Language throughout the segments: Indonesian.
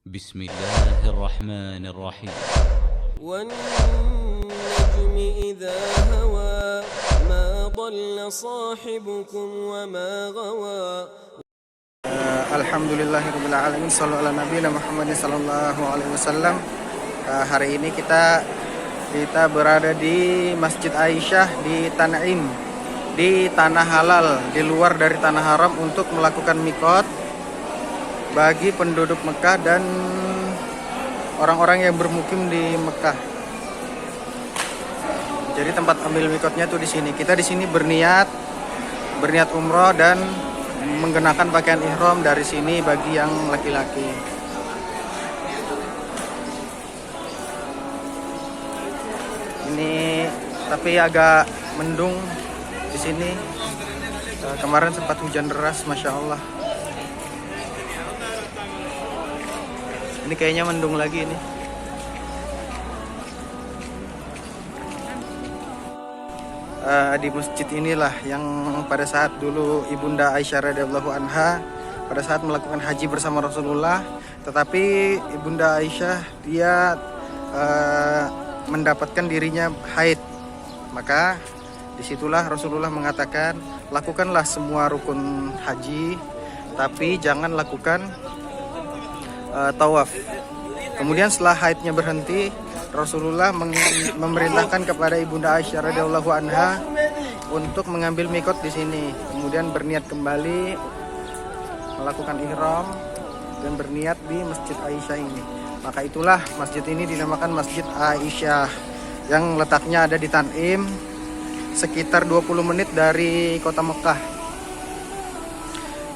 بسم الله الرحمن الرحيم والنجم إذا هوى ما ضل صاحبكم وما غوى. Alhamdulillahirabbil alamin, shallallahu ala nabiyina Muhammadin sallallahu alaihi wasallam. Hari ini kita berada di Masjid Aisyah di Tan'im, di tanah halal, di luar dari tanah haram, untuk melakukan mikot bagi penduduk Mekah dan orang-orang yang bermukim di Mekah. Jadi tempat ambil mikotnya tuh di sini. Kita di sini berniat umroh dan menggunakan pakaian ihram dari sini bagi yang laki-laki. Ini tapi agak mendung di sini. Kemarin sempat hujan deras, masya Allah. Ini kayaknya mendung lagi ini. Di masjid inilah yang pada saat dulu Ibunda Aisyah radhiyallahu anha pada saat melakukan haji bersama Rasulullah, tetapi Ibunda Aisyah dia mendapatkan dirinya haid. Maka disitulah Rasulullah mengatakan, lakukanlah semua rukun haji, tapi jangan lakukan tawaf. Kemudian setelah haidnya berhenti, Rasulullah memerintahkan kepada Ibunda Aisyah radhiyallahu anha untuk mengambil mikot di sini, kemudian berniat kembali melakukan ihram dan berniat di Masjid Aisyah ini. Maka itulah masjid ini dinamakan Masjid Aisyah, yang letaknya ada di Tan'im, sekitar 20 menit dari kota Mekah.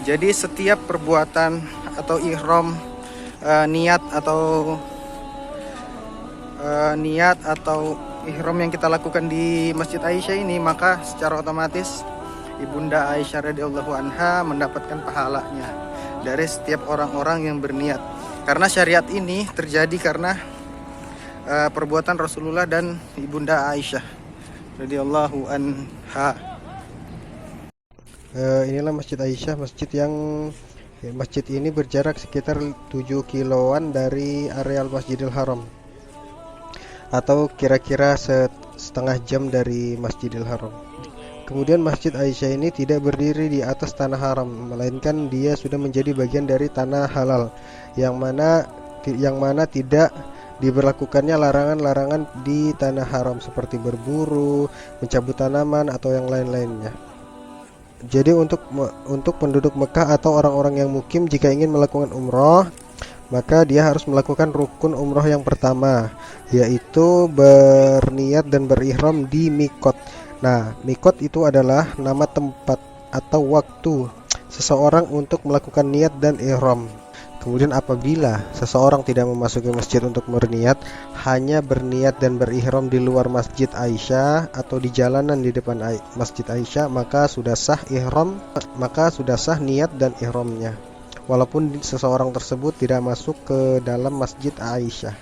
Jadi setiap perbuatan atau ihram, niat atau ihram yang kita lakukan di Masjid Aisyah ini, maka secara otomatis Ibunda Aisyah radhiyallahu anha mendapatkan pahalanya dari setiap orang-orang yang berniat. Karena syariat ini terjadi karena perbuatan Rasulullah dan Ibunda Aisyah radhiyallahu anha. Inilah Masjid Aisyah, masjid ini berjarak sekitar 7 kiloan dari areal Masjidil Haram, atau kira-kira setengah jam dari Masjidil Haram. Kemudian Masjid Aisyah ini tidak berdiri di atas tanah haram, melainkan dia sudah menjadi bagian dari tanah halal, yang mana tidak diberlakukannya larangan-larangan di tanah haram seperti berburu, mencabut tanaman, atau yang lain-lainnya. Jadi untuk penduduk Mekah atau orang-orang yang mukim, jika ingin melakukan umroh, maka dia harus melakukan rukun umroh yang pertama, yaitu berniat dan berihram di mikot. Nah, mikot itu adalah nama tempat atau waktu seseorang untuk melakukan niat dan ihram. Kemudian apabila seseorang tidak memasuki masjid untuk berniat, hanya berniat dan berihram di luar Masjid Aisyah atau di jalanan di depan Masjid Aisyah, maka sudah sah niat dan ihramnya, walaupun seseorang tersebut tidak masuk ke dalam Masjid Aisyah.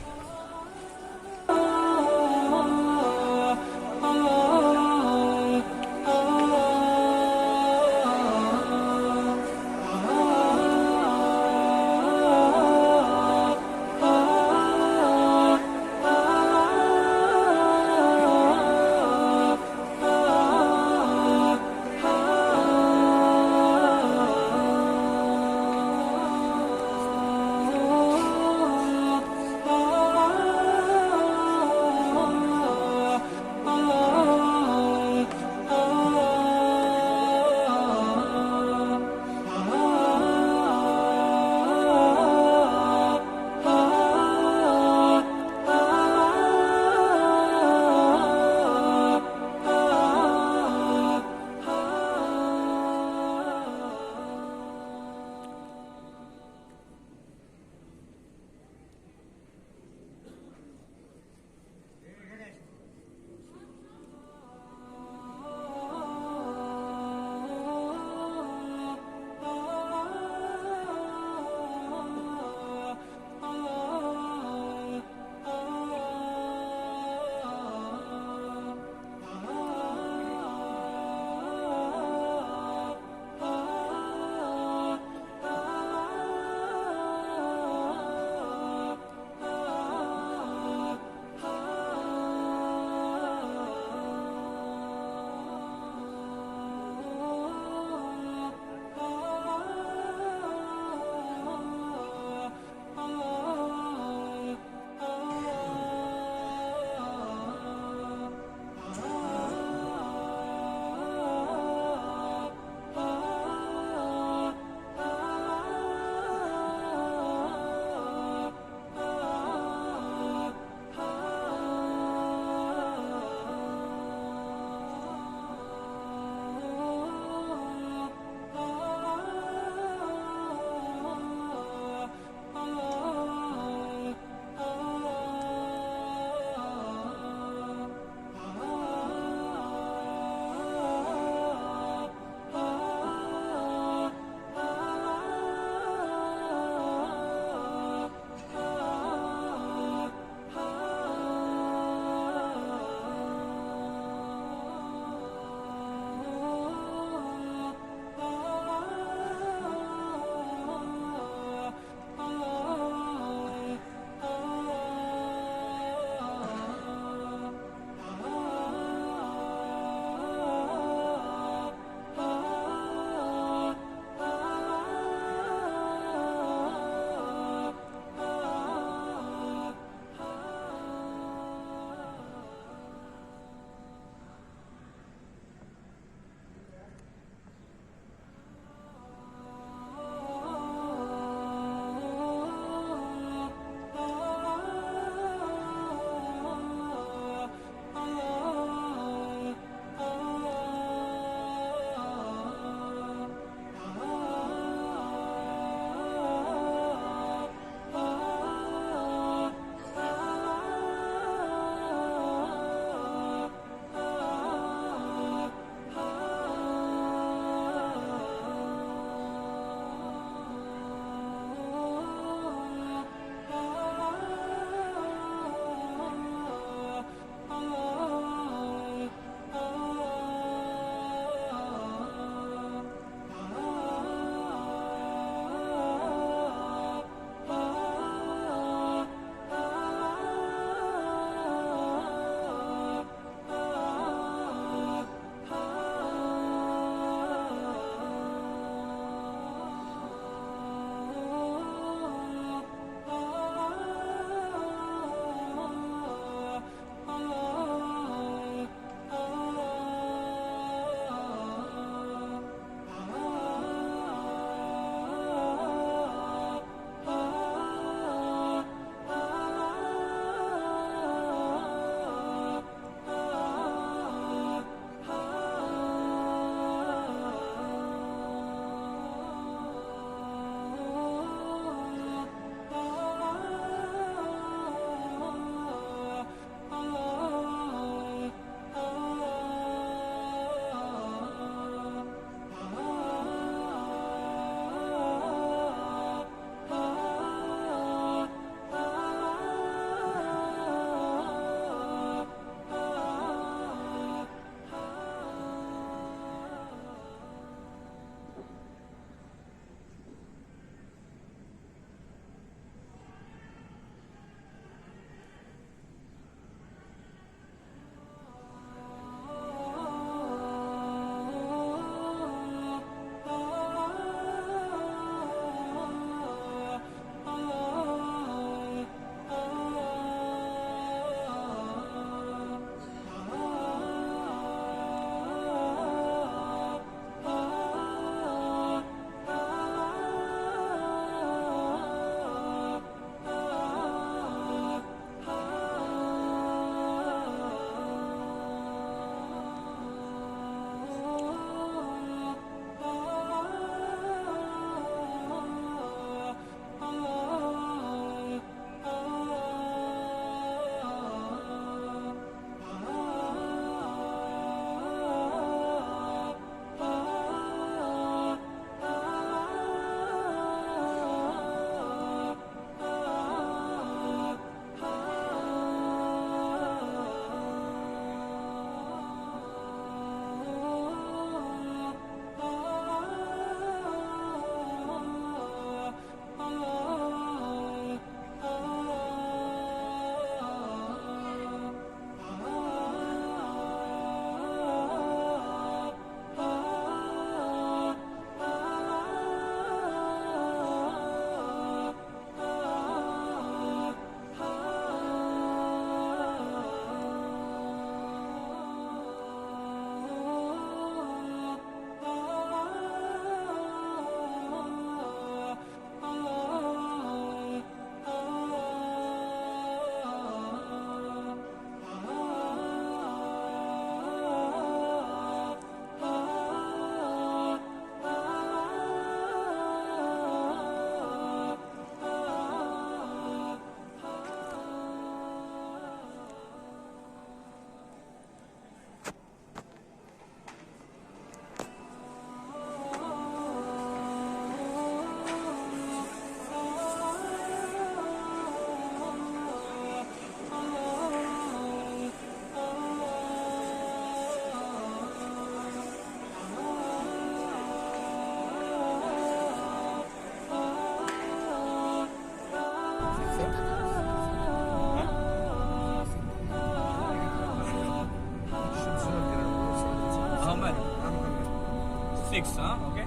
6 ها اوكي.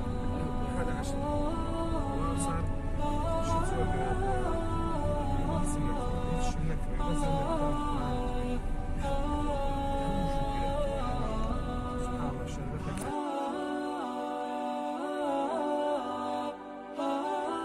هذا 10 وصار شو تسوي؟ شو